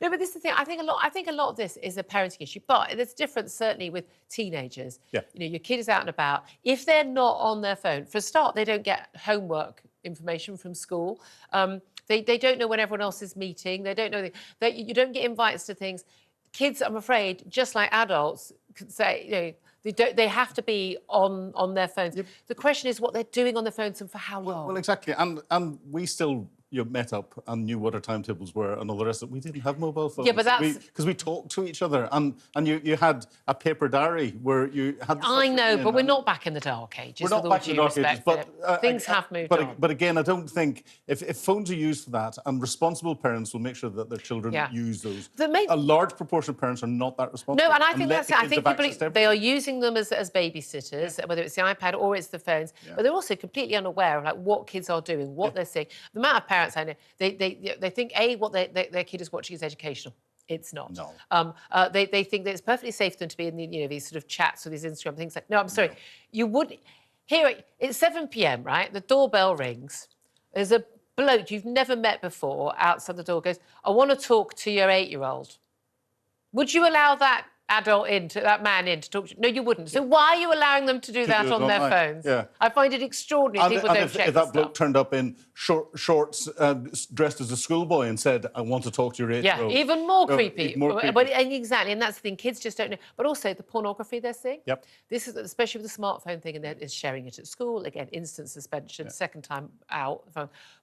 No, but this is the thing. I think a lot of this is a parenting issue, but there's difference certainly with teenagers. Yeah. You know, your kid is out and about. If they're not on their phone, for a start, they don't get homework information from school. They don't know when everyone else is meeting. They don't know that you don't get invites to things. Kids, I'm afraid, just like adults, could say, you know, they have to be on their phones. Yep. The question is what they're doing on their phones and for how long. Well, exactly. And we still met up and knew what our timetables were and all the rest of it. We didn't have mobile phones. Yeah, but that's... Because we talked to each other and you had a paper diary where you had... I know, but we're not back in the dark ages. We're not back in the dark ages, but... things have moved on. But again, I don't think... If phones are used for that, and responsible parents will make sure that their children use those. A large proportion of parents are not that responsible. No, and I think that's it. I think people, they are using them as babysitters, whether it's the iPad or it's the phones, but they're also completely unaware of like what kids are doing, what they're seeing. The amount of parents I know, they think, A, what their kid is watching is educational. It's not. No. They think that it's perfectly safe for them to be in the, you know, these sort of chats or these Instagram things. Like, no, I'm sorry. You would... Here, it's 7 p.m, right? The doorbell rings. There's a bloke you've never met before outside the door goes, I want to talk to your 8-year-old. Would you allow that that man in to talk to you? No, you wouldn't. So why are you allowing them to do that on their phones? Yeah. I find it extraordinary people don't check if that bloke turned up in shorts dressed as a schoolboy and said, I want to talk to your 8-year-old. Yeah, even more creepy. Even more creepy. But, exactly, and that's the thing, kids just don't know. But also the pornography they're seeing. Yep. This is, especially with the smartphone thing, and is sharing it at school, again, instant suspension, second time out.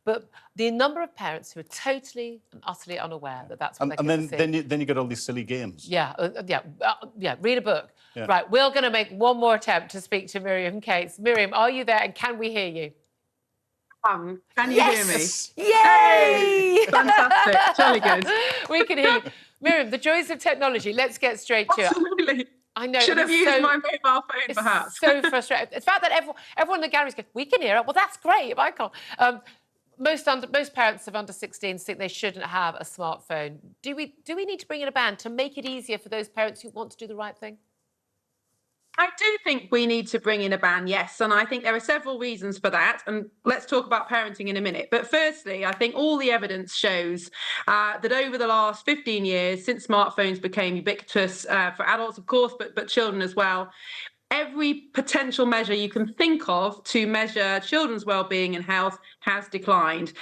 But the number of parents who are totally and utterly unaware that that's what they're seeing. And then you get all these silly games. Yeah, read a book. Yeah. Right, we're going to make one more attempt to speak to Miriam Cates. Miriam, are you there and can we hear you? Can you hear me? Yay! Hey, fantastic, jolly good. We can hear you. Miriam, the joys of technology, let's get straight to it. Absolutely. I know. Should have used my mobile phone, perhaps. So frustrating. The fact that everyone in the galleries goes, we can hear it. Well, that's great if I can't. Most parents of under 16 think they shouldn't have a smartphone. Do we need to bring in a ban to make it easier for those parents who want to do the right thing? I do think we need to bring in a ban, yes, and I think there are several reasons for that, and let's talk about parenting in a minute. But firstly, I think all the evidence shows that over the last 15 years, since smartphones became ubiquitous for adults, of course, but children as well, every potential measure you can think of to measure children's well-being and health has declined.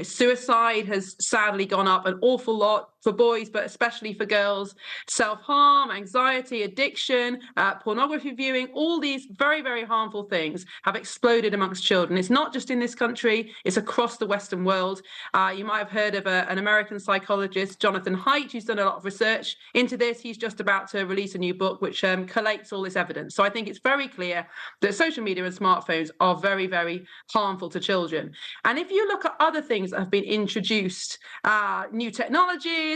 Suicide has sadly gone up an awful lot for boys, but especially for girls. Self-harm, anxiety, addiction, pornography viewing, all these very, very harmful things have exploded amongst children. It's not just in this country, it's across the Western world. You might have heard of an American psychologist, Jonathan Haidt, who's done a lot of research into this. He's just about to release a new book which collates all this evidence. So I think it's very clear that social media and smartphones are very, very harmful to children. And if you look at other things that have been introduced, new technologies,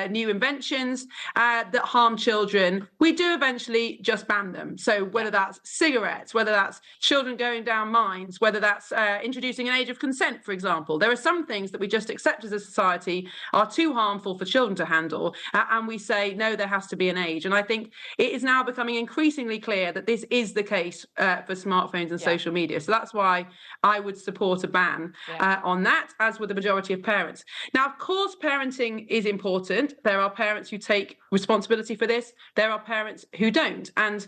new inventions that harm children, we do eventually just ban them. So whether that's cigarettes, whether that's children going down mines, whether that's introducing an age of consent, for example, there are some things that we just accept as a society are too harmful for children to handle, and we say, no, there has to be an age. And I think it is now becoming increasingly clear that this is the case for smartphones and social media. So that's why I would support a ban on that, as would the majority of parents. Now, of course, parenting is important. There are parents who take responsibility for this. There are parents who don't. And,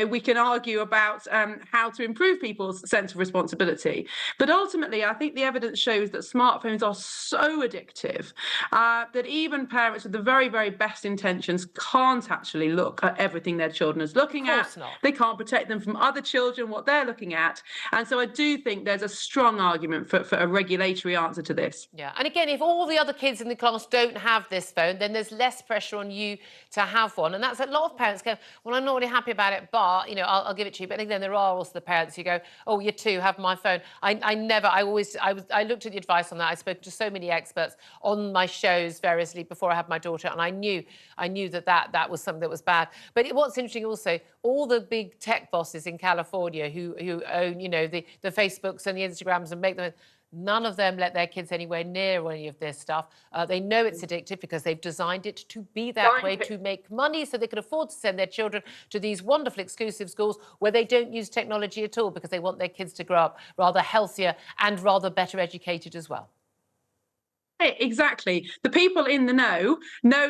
we can argue about how to improve people's sense of responsibility. But ultimately, I think the evidence shows that smartphones are so addictive that even parents with the very, very best intentions can't actually look at everything their children is looking at. They can't protect them from other children, what they're looking at. And so I do think there's a strong argument for a regulatory answer to this. Yeah, and again, if all the other kids in the class don't have this phone, then there's less pressure on you to have one. And that's a lot of parents go, well, I'm not really happy about it, but, I'll give it to you. But then there are also the parents who go, oh, you too, have my phone. I looked at the advice on that. I spoke to so many experts on my shows variously before I had my daughter, and I knew that was something that was bad. But what's interesting also, all the big tech bosses in California who own, the Facebooks and the Instagrams and make them, none of them let their kids anywhere near any of this stuff. They know it's addictive because they've designed it to be that way, to make money so they can afford to send their children to these wonderful exclusive schools where they don't use technology at all because they want their kids to grow up rather healthier and rather better educated as well. Exactly. The people in the know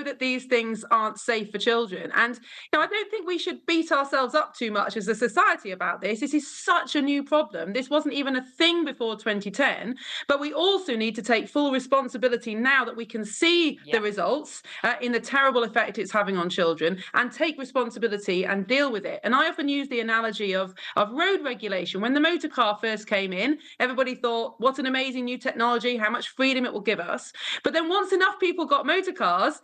that these things aren't safe for children. And I don't think we should beat ourselves up too much as a society about this. This is such a new problem. This wasn't even a thing before 2010. But we also need to take full responsibility now that we can see the results in the terrible effect it's having on children, and take responsibility and deal with it. And I often use the analogy of road regulation. When the motor car first came in, everybody thought, what an amazing new technology, how much freedom it will give us. But then once enough people got motor cars,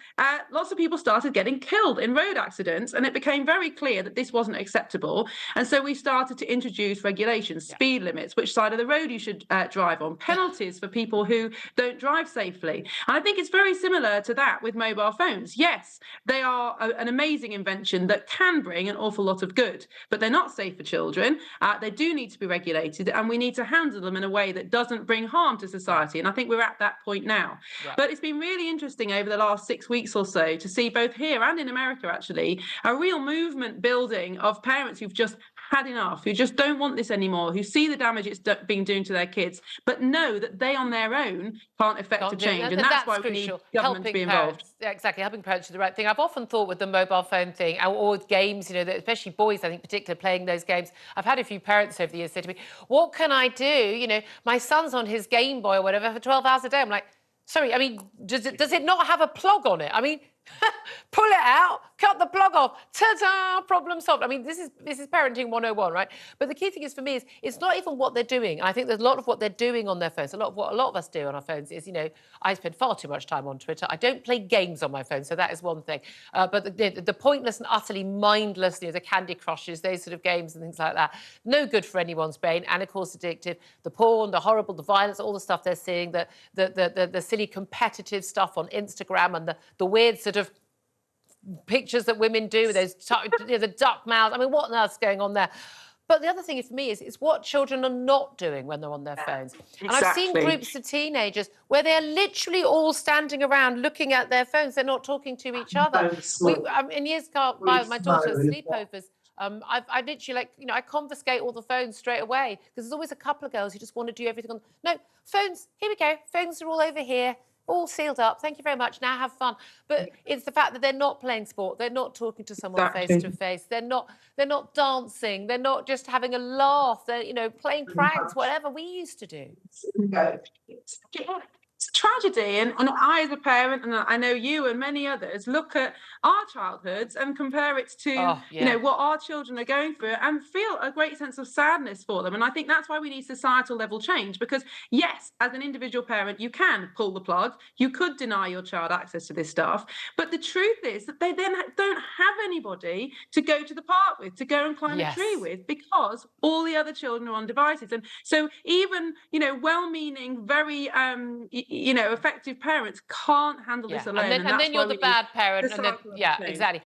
lots of people started getting killed in road accidents, and it became very clear that this wasn't acceptable. And so we started to introduce regulations, speed limits, which side of the road you should drive on, penalties for people who don't drive safely. And I think it's very similar to that with mobile phones. Yes, they are an amazing invention that can bring an awful lot of good, but they're not safe for children. They do need to be regulated, and we need to handle them in a way that doesn't bring harm to society. And I think we're at that point now. But it's been really interesting over the last 6 weeks or so to see, both here and in America actually, a real movement building of parents who've just had enough, who just don't want this anymore, who see the damage it's been doing to their kids, but know that they on their own can't effect a change. And that's why we need government to be involved. Yeah, exactly, helping parents do the right thing. I've often thought with the mobile phone thing, or with games, that especially boys, I think, particularly playing those games. I've had a few parents over the years say to me, what can I do? My son's on his Game Boy or whatever for 12 hours a day. I'm like, sorry, I mean, does it not have a plug on it? I mean, pull it out, cut the plug off, ta-da, problem solved. I mean, this is parenting 101, right? But the key thing is, for me, is it's not even what they're doing. I think there's a lot of what they're doing on their phones. A lot of what a lot of us do on our phones is, I spend far too much time on Twitter. I don't play games on my phone, so that is one thing. But the pointless and utterly mindless, the Candy Crushes, those sort of games and things like that, no good for anyone's brain, and of course addictive. The porn, the horrible, the violence, all the stuff they're seeing, the silly competitive stuff on Instagram, and the weird sort of pictures that women do, those the duck mouths. I mean, what on earth's going on there? But the other thing for me is what children are not doing when they're on their phones. And I've seen groups of teenagers where they're literally all standing around looking at their phones. They're not talking to each other. In years gone by with my daughter's sleepovers, I literally, I confiscate all the phones straight away, because there's always a couple of girls who just want to do everything on. No, phones, here we go. Phones are all over here. All sealed up. Thank you very much. Now have fun. But it's the fact that they're not playing sport. They're not talking to someone face to face. They're not dancing. They're not just having a laugh. They're playing pranks, whatever we used to do. It's a tragedy, and I, as a parent, and I know you and many others, look at our childhoods and compare it to what our children are going through, and feel a great sense of sadness for them. And I think that's why we need societal level change, because yes, as an individual parent, you can pull the plug, you could deny your child access to this stuff, but the truth is that they then don't have anybody to go to the park with, to go and climb a tree with, because all the other children are on devices. And so even well-meaning, very effective parents can't handle this alone. And then you're the bad parent. Exactly.